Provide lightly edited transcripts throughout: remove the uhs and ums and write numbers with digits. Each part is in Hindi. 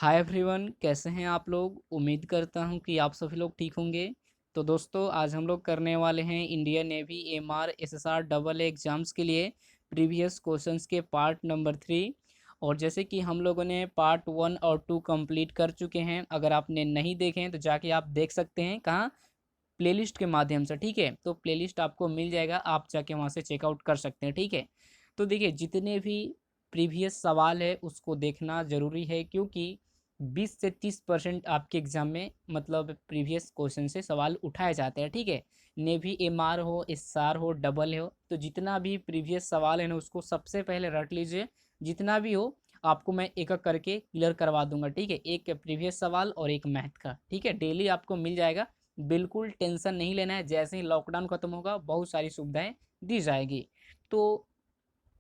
हाय एवरीवन, कैसे हैं आप लोग। उम्मीद करता हूं कि आप सभी लोग ठीक होंगे। तो दोस्तों, आज हम लोग करने वाले हैं Indian navy MR SSR double exams के लिए प्रीवियस क्वेश्चंस के पार्ट नंबर 3। और जैसे कि हम लोगों ने पार्ट 1 और 2 कंप्लीट कर चुके हैं। अगर आपने नहीं देखे हैं तो जाके आप देख सकते हैं। कहाँ? प्लेलिस्ट के माध्यम से। ठीक है, तो प्लेलिस्ट आपको मिल जाएगा, आप जाके वहाँ से चेकआउट कर सकते हैं। ठीक है, तो देखिए, जितने भी प्रीवियस सवाल है उसको देखना ज़रूरी है, क्योंकि 20 से 30% आपके एग्ज़ाम में मतलब प्रीवियस क्वेश्चन से सवाल उठाए जाते हैं। ठीक है, नेवी एमआर हो, एसआर हो, डबल हो, तो जितना भी प्रीवियस सवाल है ना उसको सबसे पहले रट लीजिए। जितना भी हो आपको मैं एक एक करके क्लियर करवा दूंगा। ठीक है, एक प्रीवियस सवाल और एक मैथ का। ठीक है, डेली आपको मिल जाएगा। बिल्कुल टेंशन नहीं लेना है। जैसे ही लॉकडाउन खत्म होगा बहुत सारी सुविधाएं दी जाएगी। तो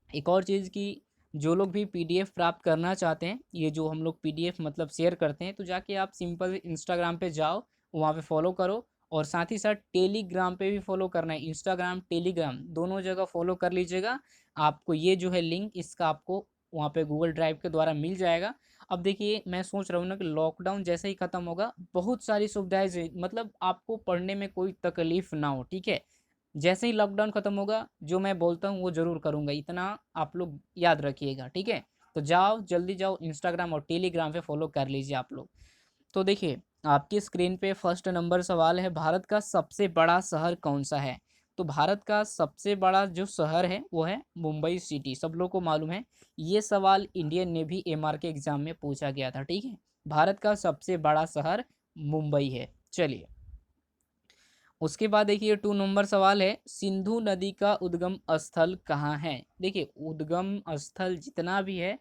एक और चीज़ की, जो लोग भी पीडीएफ प्राप्त करना चाहते हैं, ये जो हम लोग पीडीएफ मतलब शेयर करते हैं, तो जाके आप सिंपल इंस्टाग्राम पे जाओ, वहाँ पे फॉलो करो। और साथ ही साथ टेलीग्राम पे भी फॉलो करना है। इंस्टाग्राम टेलीग्राम दोनों जगह फॉलो कर लीजिएगा। आपको ये जो है लिंक, इसका आपको वहाँ पे गूगल ड्राइव के द्वारा मिल जाएगा। अब देखिए, मैं सोच रहा हूँ ना कि लॉकडाउन जैसे ही ख़त्म होगा बहुत सारी सुविधाएं मतलब आपको पढ़ने में कोई तकलीफ ना हो। ठीक है, जैसे ही लॉकडाउन खत्म होगा जो मैं बोलता हूँ वो ज़रूर करूँगा, इतना आप लोग याद रखिएगा। ठीक है, तो जाओ, जल्दी जाओ, इंस्टाग्राम और टेलीग्राम पे फॉलो कर लीजिए आप लोग। तो देखिए, आपकी स्क्रीन पे फर्स्ट नंबर सवाल है, भारत का सबसे बड़ा शहर कौन सा है। तो भारत का सबसे बड़ा जो शहर है वो है मुंबई सिटी, सब लोग को मालूम है। ये सवाल इंडियन नेवी एमआर के एग्जाम में पूछा गया था। ठीक है, भारत का सबसे बड़ा शहर मुंबई है। चलिए, उसके बाद देखिए 2 नंबर सवाल है, सिंधु नदी का उद्गम स्थल कहाँ है। देखिए, उद्गम स्थल जितना भी है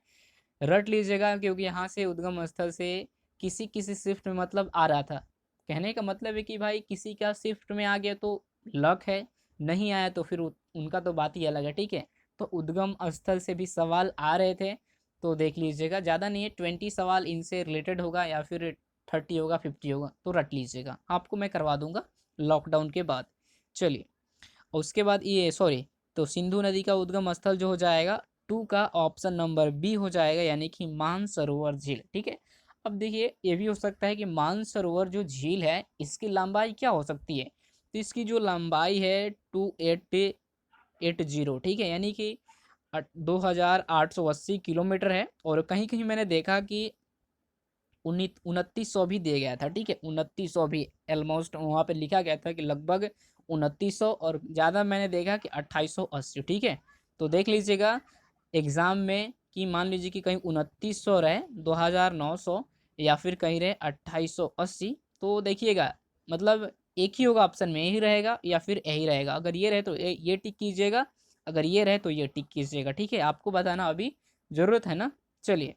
रट लीजिएगा, क्योंकि यहाँ से उद्गम स्थल से किसी किसी शिफ्ट में मतलब आ रहा था। कहने का मतलब है कि भाई किसी का शिफ्ट में आ गया तो लक है, नहीं आया तो फिर उनका तो बात ही अलग है। ठीक है, तो उद्गम स्थल से भी सवाल आ रहे थे। तो देख लीजिएगा, ज़्यादा नहीं है, 20 सवाल इनसे रिलेटेड होगा या फिर 30 होगा, 50 होगा, तो रट लीजिएगा, आपको मैं करवा दूंगा लॉकडाउन के बाद। चलिए, उसके बाद ये सॉरी, तो सिंधु नदी का उद्गम स्थल जो हो जाएगा 2 का ऑप्शन नंबर बी हो जाएगा, यानी कि मानसरोवर झील। ठीक है, अब देखिए, ये भी हो सकता है कि मानसरोवर जो झील है इसकी लंबाई क्या हो सकती है। तो इसकी जो लंबाई है 2880, ठीक है, यानी कि 2880 किलोमीटर है। और कहीं कहीं मैंने देखा कि 2900 भी दिया गया था। ठीक है, 2900 भी ऑलमोस्ट वहाँ पे लिखा गया था कि लगभग 2900, और ज़्यादा मैंने देखा कि 2880। ठीक है, तो देख लीजिएगा एग्ज़ाम में कि मान लीजिए कि कहीं 2900 रहे, 2900, या फिर कहीं रहे 2880, तो देखिएगा मतलब एक ही होगा, ऑप्शन में यही रहेगा या फिर यही रहेगा। अगर ये रहे तो ये टिक कीजिएगा, अगर ये रहे तो ये टिक कीजिएगा। ठीक है, आपको बताना अभी ज़रूरत है ना। चलिए,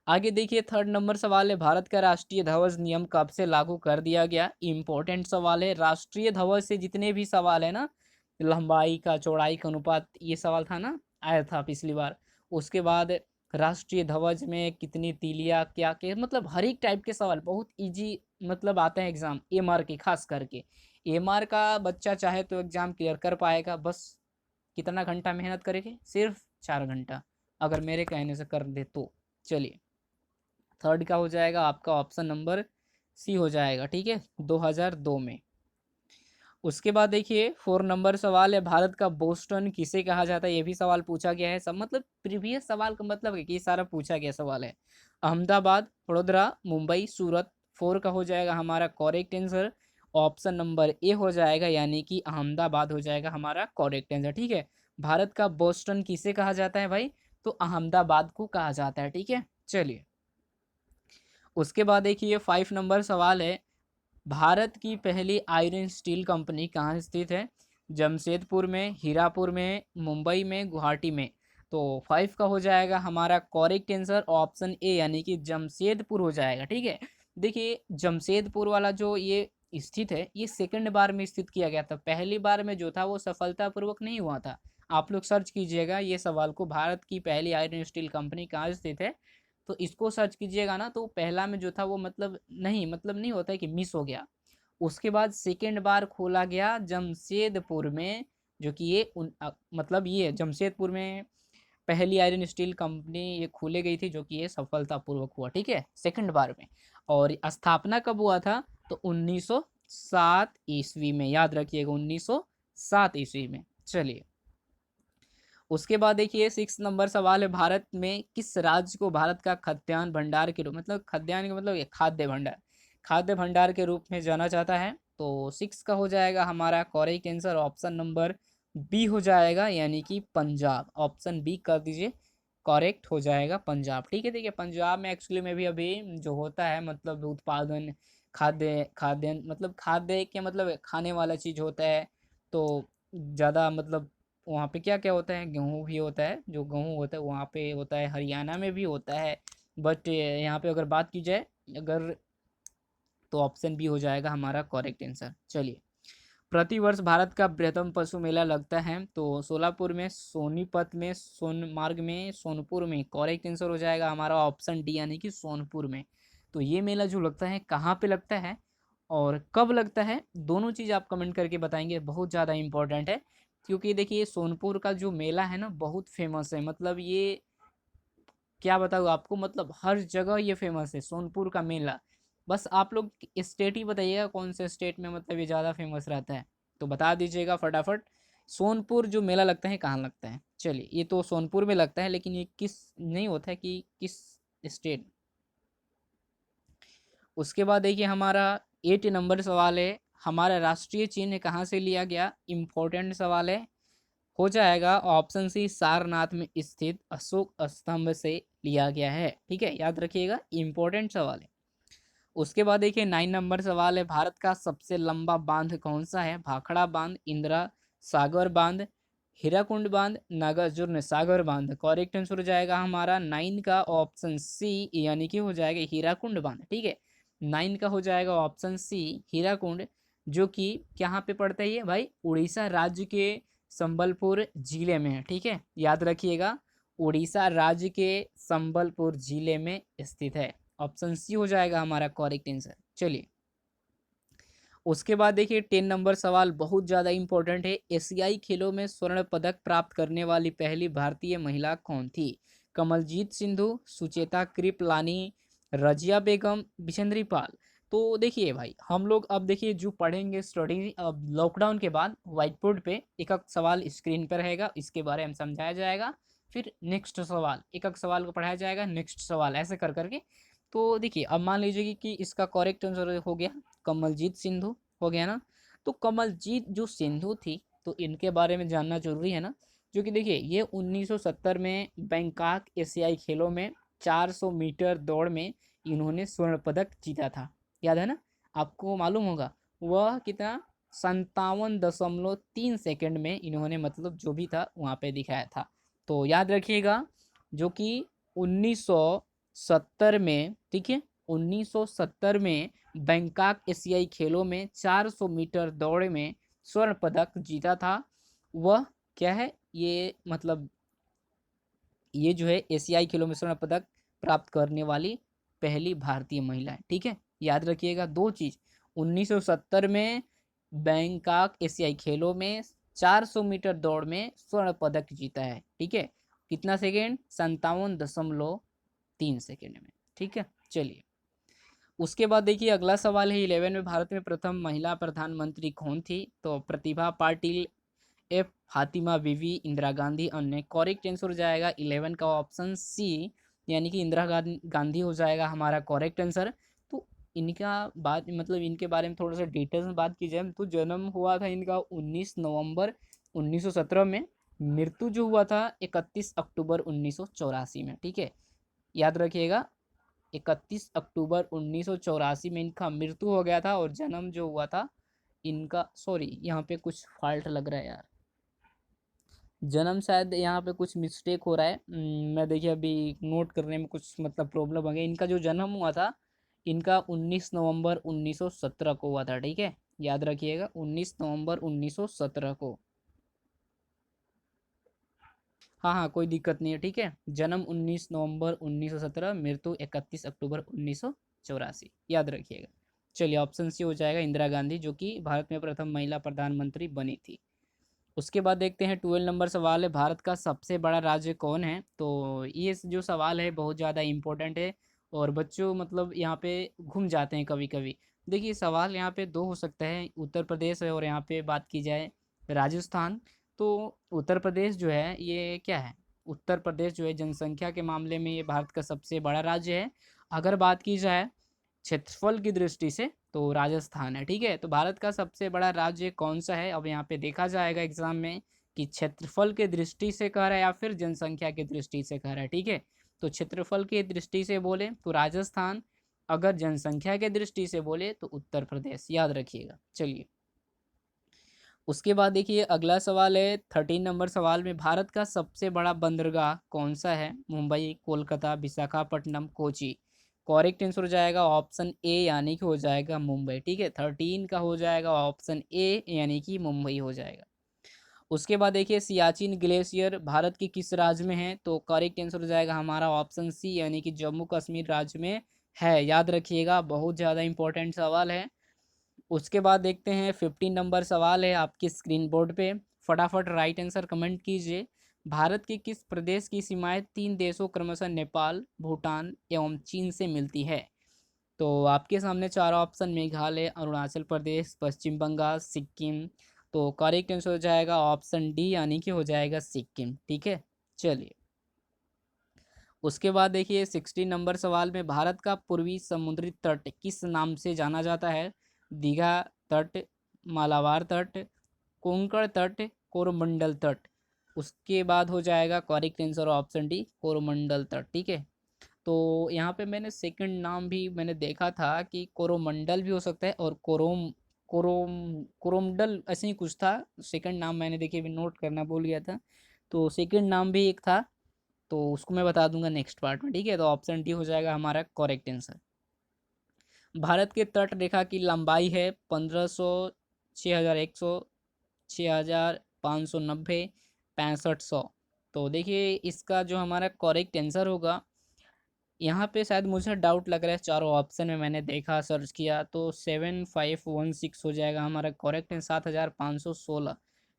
आगे देखिए, थर्ड नंबर सवाल है, भारत का राष्ट्रीय ध्वज नियम कब से लागू कर दिया गया। इंपॉर्टेंट सवाल है। राष्ट्रीय ध्वज से जितने भी सवाल है ना, लंबाई का, चौड़ाई का अनुपात, ये सवाल था ना, आया था पिछली बार। उसके बाद राष्ट्रीय ध्वज में कितनी तीलियां, क्या के मतलब हर एक टाइप के सवाल बहुत इजी मतलब आते हैं एग्जाम एमआर के, खास करके एमआर का बच्चा चाहे तो एग्जाम क्लियर कर पाएगा। बस कितना घंटा मेहनत करेंगे, सिर्फ 4 घंटा, अगर मेरे कहने से कर दे तो। चलिए, थर्ड का हो जाएगा आपका ऑप्शन नंबर सी हो जाएगा। ठीक है, 2002 में। उसके बाद देखिए 4 नंबर सवाल है, भारत का बोस्टन किसे कहा जाता है। ये भी सवाल पूछा गया है। सब मतलब प्रीवियस सवाल का मतलब है कि सारा पूछा गया सवाल है। अहमदाबाद, वडोदरा, मुंबई, सूरत। 4 का हो जाएगा हमारा correct answer, option number A हो जाएगा, यानी कि अहमदाबाद हो जाएगा हमारा करेक्ट आंसर। ठीक है, भारत का बोस्टन किसे कहा जाता है भाई, तो अहमदाबाद को कहा जाता है। ठीक है, चलिए, उसके बाद देखिए 5 नंबर सवाल है, भारत की पहली आयरन स्टील कंपनी कहाँ स्थित है। जमशेदपुर में, हीरापुर में, मुंबई में, गुवाहाटी में। तो 5 का हो जाएगा हमारा करेक्ट आंसर, ऑप्शन ए, यानी कि जमशेदपुर हो जाएगा। ठीक है, देखिए जमशेदपुर वाला जो ये स्थित है, ये सेकंड बार में स्थित किया गया था। पहली बार में जो था वो सफलतापूर्वक नहीं हुआ था। आप लोग सर्च कीजिएगा ये सवाल को, भारत की पहली आयरन स्टील कंपनी कहाँ स्थित है, तो इसको सर्च कीजिएगा ना, तो पहला में जो था वो मतलब नहीं होता है कि मिस हो गया। उसके बाद सेकेंड बार खोला गया जमशेदपुर में, जो कि ये मतलब ये जमशेदपुर में पहली आयरन स्टील कंपनी ये खोली गई थी, जो कि ये सफलतापूर्वक हुआ, ठीक है, सेकंड बार में। और स्थापना कब हुआ था, तो 1907 ईस्वी में, याद रखिएगा 1907 ईस्वी में। चलिए, उसके बाद देखिए 6 नंबर सवाल है, भारत में किस राज्य को भारत का खाद्यान्न भंडार के रूप, मतलब खाद्यान्न का मतलब ये खाद्य भंडार, खाद्य भंडार के रूप में जाना जाता है। तो 6 का हो जाएगा हमारा correct answer option number B हो जाएगा, यानी कि पंजाब। ऑप्शन बी कर दीजिए, करेक्ट हो जाएगा पंजाब, ठीक है। देखिए पंजाब में एक्चुअली में भी अभी जो होता है, मतलब उत्पादन, खाद्य मतलब खाद्य के मतलब खाने वाला चीज़ होता है। तो ज़्यादा मतलब वहाँ पे क्या क्या होता है, गेहूँ भी होता है, जो गेहूँ होता है वहाँ पे होता है, हरियाणा में भी होता है। बट यहाँ पे अगर बात की जाए अगर, तो ऑप्शन बी हो जाएगा हमारा करेक्ट आंसर। चलिए, प्रतिवर्ष भारत का बृहत्तम पशु मेला लगता है, तो सोलापुर में, सोनीपत में, सोनमार्ग में, सोनपुर में, करेक्ट आंसर हो जाएगा हमारा ऑप्शन डी, यानी कि सोनपुर में। तो ये मेला जो लगता है कहाँ पे लगता है और कब लगता है, दोनों चीज़ आप कमेंट करके बताएंगे, बहुत ज़्यादा इंपॉर्टेंट है। क्योंकि देखिए सोनपुर का जो मेला है ना बहुत फेमस है, मतलब ये क्या बताऊँ आपको, मतलब हर जगह ये फेमस है सोनपुर का मेला। बस आप लोग स्टेट ही बताइएगा कौन से स्टेट में मतलब ये ज़्यादा फेमस रहता है, तो बता दीजिएगा फटाफट। सोनपुर जो मेला लगता है कहाँ लगता है, चलिए ये तो सोनपुर में लगता है, लेकिन ये किस नहीं होता है कि किस स्टेट। उसके बाद देखिए हमारा 8 नंबर सवाल है, हमारा राष्ट्रीय चिन्ह कहाँ से लिया गया, इम्पोर्टेंट सवाल है। हो जाएगा ऑप्शन सी, सारनाथ में स्थित अशोक स्तंभ से लिया गया है, ठीक है, याद रखिएगा, इंपॉर्टेंट सवाल है। उसके बाद देखिए 9 नंबर सवाल है, भारत का सबसे लंबा बांध कौन सा है, भाखड़ा बांध, इंदिरा सागर बांध, हीराकुंड बांध, नागार्जुन सागर बांध। करेक्ट आंसर हो जाएगा हमारा 9 का ऑप्शन सी, यानी कि हो जाएगा हीराकुंड बांध, ठीक है। 9 का हो जाएगा ऑप्शन सी, हीराकुंड, जो कि कहाँ पे पड़ता है ये भाई, उड़ीसा राज्य के संबलपुर जिले में है, ठीक है, याद रखिएगा, उड़ीसा राज्य के संबलपुर जिले में स्थित है। ऑप्शन सी हो जाएगा हमारा करेक्ट आंसर। चलिए, उसके बाद देखिए 10 नंबर सवाल बहुत ज़्यादा इंपॉर्टेंट है, एशियाई खेलों में स्वर्ण पदक प्राप्त करने वाली पहली भारतीय महिला कौन थी, कमलजीत सिंधु, सुचेता कृपलानी, रजिया बेगम, बिशंद्री पाल। तो देखिए भाई हम लोग अब देखिए जो पढ़ेंगे स्टडी, अब लॉकडाउन के बाद व्हाइट बोर्ड पे एक एक सवाल स्क्रीन पर रहेगा, इसके बारे में समझाया जाएगा, फिर नेक्स्ट सवाल, एक एक सवाल को पढ़ाया जाएगा, नेक्स्ट सवाल, ऐसे कर करके। तो देखिए अब मान लीजिए कि इसका करेक्ट आंसर हो गया कमलजीत सिंधु, हो गया ना। तो कमलजीत जो सिंधु थी, तो इनके बारे में जानना जरूरी है ना, जो कि देखिए ये 1970 में बैंकॉक एशियाई खेलों में 400 मीटर दौड़ में इन्होंने स्वर्ण पदक जीता था, याद है ना, आपको मालूम होगा वह कितना, 57.3 सेकंड में इन्होंने मतलब जो भी था वहाँ पे दिखाया था। तो याद रखिएगा, जो कि 1970 में, ठीक है, 1970 में बैंकॉक एशियाई खेलों में 400 मीटर दौड़ में स्वर्ण पदक जीता था। वह क्या है ये, मतलब ये जो है एशियाई खेलों में स्वर्ण पदक प्राप्त करने वाली पहली भारतीय महिला है, ठीक है, याद रखिएगा दो चीज, 1970 में बैंकॉक एशियाई खेलों में 400 मीटर दौड़ में स्वर्ण पदक जीता है, ठीक है, कितना सेकेंड, 57.3 सेकेंड में, ठीक है। चलिए, उसके बाद देखिए अगला सवाल है 11 में, भारत में प्रथम महिला प्रधानमंत्री कौन थी, तो प्रतिभा पाटिल, एफ फातिमा बीवी, इंदिरा गांधी, अन्य। करेक्ट आंसर हो जाएगा 11 का ऑप्शन सी, यानी कि इंदिरा गांधी हो जाएगा हमारा करेक्ट आंसर। तो इनका बात मतलब इनके बारे में थोड़ा सा डिटेल्स में बात की जाए तो जन्म हुआ था इनका 19 नवंबर 1917 में, मृत्यु जो हुआ था 31 अक्टूबर 1984 में, ठीक है, याद रखिएगा 31 अक्टूबर 1984 में इनका मृत्यु हो गया था, और जन्म जो हुआ था इनका, सॉरी यहाँ पे कुछ फॉल्ट लग रहा है यार, जन्म शायद यहाँ पे कुछ मिस्टेक हो रहा है, मैं देखिए अभी नोट करने में कुछ मतलब प्रॉब्लम आ गई। इनका जो जन्म हुआ था इनका 19 नवंबर 1917 को हुआ था, ठीक है, याद रखिएगा 19 नवंबर 1917 को। हाँ हाँ कोई दिक्कत नहीं है, ठीक है, जन्म 19 नवंबर 1917, मृत्यु 31 अक्टूबर 1984, याद रखिएगा। चलिए ऑप्शन सी हो जाएगा इंदिरा गांधी, जो कि भारत में प्रथम महिला प्रधानमंत्री बनी थी। उसके बाद देखते हैं 12 नंबर सवाल है, भारत का सबसे बड़ा राज्य कौन है। तो ये जो सवाल है बहुत ज़्यादा इम्पोर्टेंट है और बच्चों मतलब यहाँ पे घूम जाते हैं कभी कभी। देखिए सवाल यहाँ पे दो हो सकता है, उत्तर प्रदेश है और यहाँ पे बात की जाए राजस्थान। तो उत्तर प्रदेश जो है ये क्या है, उत्तर प्रदेश जो है जनसंख्या के मामले में ये भारत का सबसे बड़ा राज्य है। अगर बात की जाए क्षेत्रफल की दृष्टि से तो राजस्थान है। ठीक है, तो भारत का सबसे बड़ा राज्य कौन सा है, अब यहाँ पे देखा जाएगा एग्जाम में कि क्षेत्रफल के दृष्टि से कह रहा है या फिर जनसंख्या की दृष्टि से कह रहा है। ठीक है, तो क्षेत्रफल की दृष्टि से बोले तो राजस्थान, अगर जनसंख्या के दृष्टि से बोले तो उत्तर प्रदेश, याद रखिएगा। चलिए उसके बाद देखिए अगला सवाल है 13 नंबर सवाल में, भारत का सबसे बड़ा बंदरगाह कौन सा है, मुंबई, कोलकाता, विशाखापट्टनम, कोची। करेक्ट आंसर हो जाएगा ऑप्शन ए यानी कि हो जाएगा मुंबई। ठीक है, 13 का हो जाएगा ऑप्शन ए यानी कि मुंबई हो जाएगा। उसके बाद देखिए सियाचिन ग्लेशियर भारत के किस राज्य में है, तो करेक्ट आंसर हो जाएगा हमारा ऑप्शन सी यानी कि जम्मू कश्मीर राज्य में है। याद रखिएगा, बहुत ज़्यादा इंपॉर्टेंट सवाल है। उसके बाद देखते हैं 15 नंबर सवाल है आपकी स्क्रीन बोर्ड पे, फटाफट राइट आंसर कमेंट कीजिए। भारत के किस प्रदेश की सीमाएं तीन देशों क्रमशः नेपाल, भूटान एवं चीन से मिलती है। तो आपके सामने चार ऑप्शन, मेघालय, अरुणाचल प्रदेश, पश्चिम बंगाल, सिक्किम। तो करेक्ट आंसर हो जाएगा ऑप्शन डी यानी कि हो जाएगा सिक्किम। ठीक है, चलिए उसके बाद देखिए 16 नंबर सवाल में, भारत का पूर्वी समुद्री तट किस नाम से जाना जाता है, दीघा तट, मालाबार तट, कोंकण तट, कोरोमंडल तट। उसके बाद हो जाएगा correct answer option D Coromandel तट। ठीक है, तो यहाँ पे मैंने सेकंड नाम भी मैंने देखा था कि कोरोमंडल भी हो सकता है और कोरोमडल ऐसे ही कुछ था। सेकंड नाम मैंने देखिए अभी नोट करना भूल गया था, तो सेकंड नाम भी एक था, तो उसको मैं बता दूंगा नेक्स्ट पार्ट में। ठीक है, तो ऑप्शन डी हो जाएगा हमारा करेक्ट आंसर। भारत के तट रेखा की लंबाई है 1500, 6100, 6590, 6500। तो देखिए इसका जो हमारा करेक्ट आंसर होगा, यहाँ पे शायद मुझे डाउट लग रहा है, चारों ऑप्शन में मैंने देखा सर्च किया तो 7516 हो जाएगा हमारा करेक्ट है, 7516।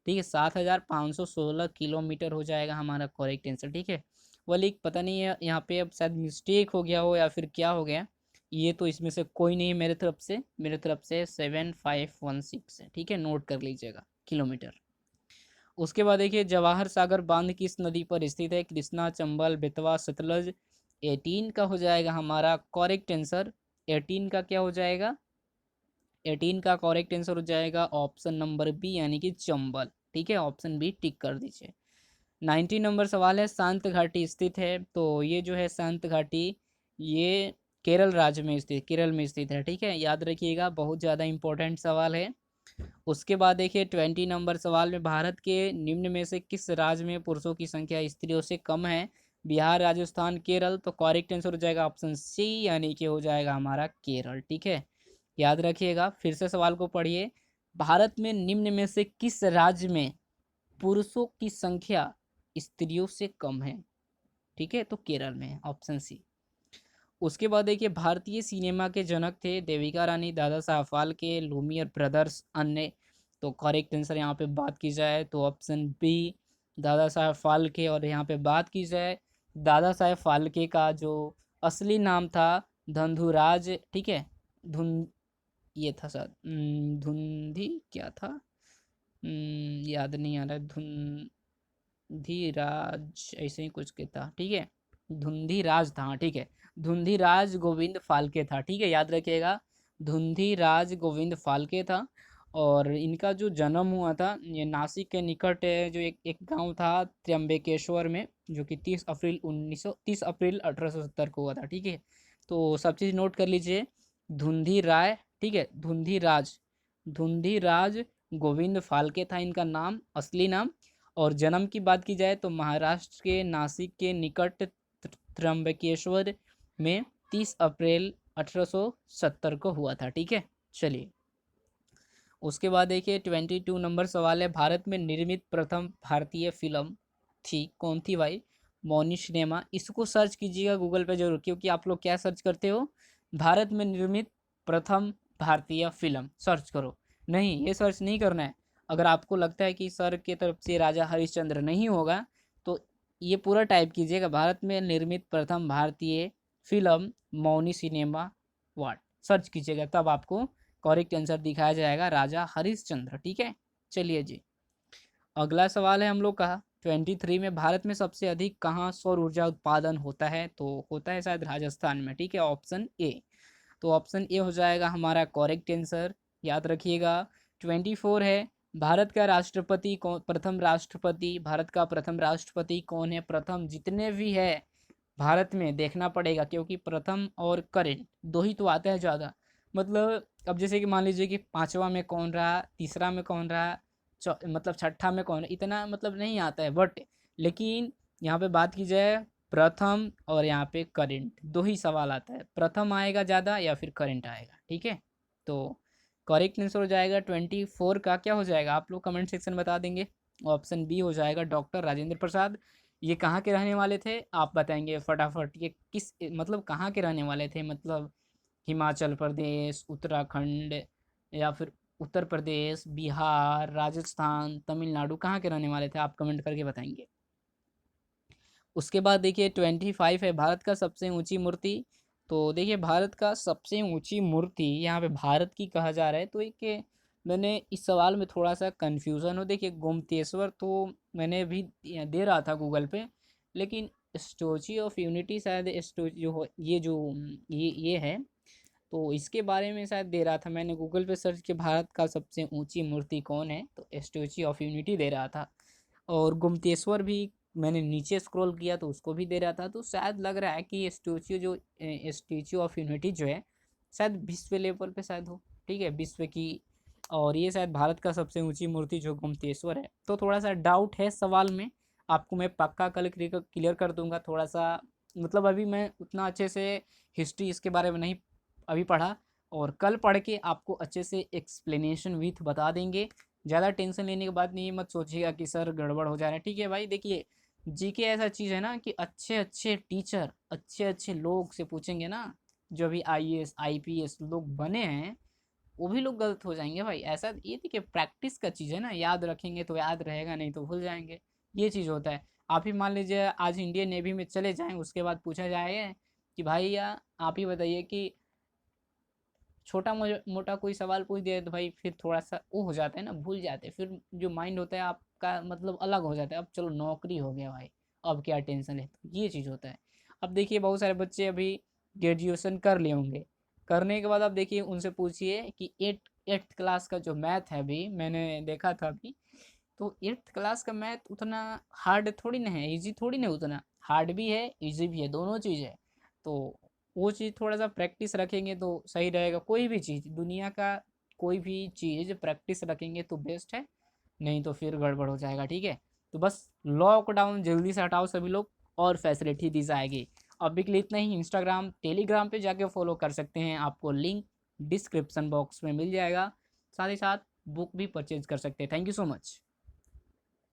ठीक है, 7516 किलोमीटर हो जाएगा हमारा करेक्ट आंसर। ठीक है, वाली पता नहीं है यहाँ पे अब शायद मिस्टेक हो गया हो या फिर क्या हो गया, ये तो इसमें से कोई नहीं है मेरे तरफ से 7516 है। ठीक है, नोट कर लीजिएगा किलोमीटर। उसके बाद देखिए जवाहर सागर बांध किस नदी पर स्थित है, कृष्णा, चंबल, बेतवा, सतलज। 18 का हो जाएगा हमारा करेक्ट आंसर, 18 का क्या हो जाएगा, 18 का करेक्ट आंसर हो जाएगा ऑप्शन नंबर बी यानी कि चंबल। ठीक है, ऑप्शन बी टिक कर दीजिए। 90 नंबर सवाल है, शांत घाटी स्थित है, तो ये जो है शांत घाटी ये केरल राज्य में स्थित, केरल में स्थित है। ठीक है, याद रखिएगा, बहुत ज़्यादा इंपॉर्टेंट सवाल है। उसके बाद देखिए 20 नंबर सवाल में, भारत के निम्न में से किस राज्य में पुरुषों की संख्या स्त्रियों से कम है, बिहार, राजस्थान, केरल। तो करेक्ट आंसर हो जाएगा ऑप्शन सी यानी कि हो जाएगा हमारा केरल। ठीक है, याद रखिएगा, फिर से सवाल को पढ़िए, भारत में निम्न में से किस राज्य में पुरुषों की संख्या स्त्रियों से कम है। ठीक है, तो केरल में है, ऑप्शन सी। उसके बाद देखिए भारतीय सिनेमा के जनक थे देविका रानी, दादा साहब फाल्के, लूमियर ब्रदर्स, अन्य। तो करेक्ट आंसर यहाँ पे बात की जाए तो ऑप्शन बी दादा साहब फाल्के, और यहाँ पे बात की जाए दादा साहब फाल्के का जो असली नाम था धंधुराज। ठीक है, धुन ये था सर, धुंधी क्या था, याद नहीं आ रहा, धुंधीराज ऐसे ही कुछ के था। ठीक है, धुंधीराज था, हाँ ठीक है, धुंधीराज गोविंद फाल्के था। ठीक है, याद रखिएगा, धुंधीराज गोविंद फाल्के था। और इनका जो जन्म हुआ था ये नासिक के निकट जो एक गांव था त्र्यंबकेश्वर में, जो कि 30 अप्रैल 1870 को हुआ था। ठीक है, तो सब चीज़ नोट कर लीजिए, धुंधी राय, ठीक है, धुंधीराज गोविंद फाल्के था इनका नाम, असली नाम। और जन्म की बात की जाए तो महाराष्ट्र के नासिक के निकट त्र्यंबकेश्वर में 30 अप्रैल 1870 को हुआ था। ठीक है, चलिए उसके बाद देखिए 22 नंबर सवाल है, भारत में निर्मित प्रथम भारतीय फिल्म थी, कौन थी भाई, मौनी सिनेमा। इसको सर्च कीजिएगा गूगल पे जरूर, क्योंकि आप लोग क्या सर्च करते हो, भारत में निर्मित प्रथम भारतीय फिल्म सर्च करो, नहीं ये सर्च नहीं करना है, अगर आपको लगता है कि सर के तरफ से राजा हरिश्चंद्र नहीं होगा तो ये पूरा टाइप कीजिएगा, भारत में निर्मित प्रथम भारतीय फिल्म मौनी सिनेमा अवार्ड सर्च कीजिएगा, तब आपको करेक्ट आंसर दिखाया जाएगा राजा हरिश्चंद्र। ठीक है, चलिए जी अगला सवाल है हम लोग का 23 में, भारत में सबसे अधिक कहाँ सौर ऊर्जा उत्पादन होता है? तो होता है शायद राजस्थान में। ठीक है, ऑप्शन ए। तो ऑप्शन ए हो जाएगा हमारा करेक्ट आंसर, याद रखिएगा। 24 है, भारत का राष्ट्रपति कौन, प्रथम राष्ट्रपति, भारत का प्रथम राष्ट्रपति कौन है? प्रथम जितने भी है भारत में देखना पड़ेगा, क्योंकि प्रथम और करेंट दो ही तो आता है ज़्यादा। मतलब अब जैसे कि मान लीजिए कि पांचवा में कौन रहा, तीसरा में कौन रहा, मतलब छठा में कौन, इतना मतलब नहीं आता है, बट लेकिन यहाँ पे बात की जाए प्रथम और यहाँ पे करंट, दो ही सवाल आता है, प्रथम आएगा ज़्यादा या फिर करंट आएगा। ठीक है, तो करेक्ट आंसर हो जाएगा 24 का क्या हो जाएगा, आप लोग कमेंट सेक्शन में बता देंगे। ऑप्शन बी हो जाएगा डॉक्टर राजेंद्र प्रसाद। ये कहाँ के रहने वाले थे आप बताएंगे फटाफट, ये किस मतलब कहाँ के रहने वाले थे, मतलब हिमाचल प्रदेश, उत्तराखंड, या फिर उत्तर प्रदेश, बिहार, राजस्थान, तमिलनाडु, कहाँ के रहने वाले थे आप कमेंट करके बताएंगे। उसके बाद देखिए 25 है, भारत का सबसे ऊंची मूर्ति। तो देखिए भारत का सबसे ऊंची मूर्ति यहाँ पे भारत की कहा जा रहा है, तो एक मैंने इस सवाल में थोड़ा सा कन्फ्यूज़न हो। देखिए गोमतेश्वर तो मैंने भी दे रहा था गूगल पे, लेकिन स्टोची ऑफ यूनिटी शायद जो ये जो ये है, तो इसके बारे में शायद दे रहा था, मैंने गूगल पे सर्च किया भारत का सबसे ऊंची मूर्ति कौन है, तो स्टैच्यू ऑफ यूनिटी दे रहा था। और गुमतेश्वर भी मैंने नीचे स्क्रॉल किया तो उसको भी दे रहा था, तो शायद लग रहा है कि ये स्टैच्यू ऑफ यूनिटी जो है शायद विश्व लेवल पे शायद हो। ठीक है, विश्व की, और ये शायद भारत का सबसे ऊंची मूर्ति जो गुमतेश्वर है। तो थोड़ा सा डाउट है सवाल में, आपको मैं पक्का कल क्लियर कर दूंगा। थोड़ा सा मतलब अभी मैं उतना अच्छे से हिस्ट्री इसके बारे में नहीं अभी पढ़ा, और कल पढ़ के आपको अच्छे से एक्सप्लेनेशन विथ बता देंगे। ज़्यादा टेंशन लेने के बाद नहीं, मत सोचिएगा कि सर गड़बड़ हो जा रहा है। ठीक है भाई, देखिए जीके ऐसा चीज़ है ना कि अच्छे अच्छे टीचर, अच्छे अच्छे लोग से पूछेंगे ना, जो भी आईएएस आईपीएस लोग बने हैं, वो भी लोग गलत हो जाएंगे भाई। ऐसा ये देखिए प्रैक्टिस का चीज़ है ना, याद रखेंगे तो याद रहेगा, नहीं तो भूल जाएंगे, ये चीज़ होता है। आप ही मान लीजिए आज इंडियन नेवी में चले जाएं, उसके बाद पूछा जाए कि भाई या आप ही बताइए कि छोटा मोटा कोई सवाल पूछ दिया तो भाई फिर थोड़ा सा वो हो जाता है ना, भूल जाते हैं, फिर जो माइंड होता है आपका मतलब अलग हो जाता है। अब चलो नौकरी हो गया भाई, अब क्या टेंशन है, तो ये चीज़ होता है। अब देखिए बहुत सारे बच्चे अभी ग्रेजुएशन कर लिए होंगे, करने के बाद अब देखिए उनसे पूछिए कि एट्थ क्लास का जो मैथ है, अभी मैंने देखा था अभी, तो एट्थ क्लास का मैथ उतना हार्ड थोड़ी ना है, इजी थोड़ी ना, उतना हार्ड भी है इजी भी है, दोनों चीज़ है। तो वो चीज़ थोड़ा सा प्रैक्टिस रखेंगे तो सही रहेगा। कोई भी चीज़ दुनिया का, कोई भी चीज़ प्रैक्टिस रखेंगे तो बेस्ट है, नहीं तो फिर गड़बड़ हो जाएगा। ठीक है, तो बस लॉकडाउन जल्दी से हटाओ सभी लोग, और फैसिलिटी दी जाएगी। अभी के लिए इतना ही। इंस्टाग्राम टेलीग्राम पे जाके फॉलो कर सकते हैं, आपको लिंक डिस्क्रिप्शन बॉक्स में मिल जाएगा। साथ ही साथ बुक भी परचेज कर सकते हैं। Thank you so much.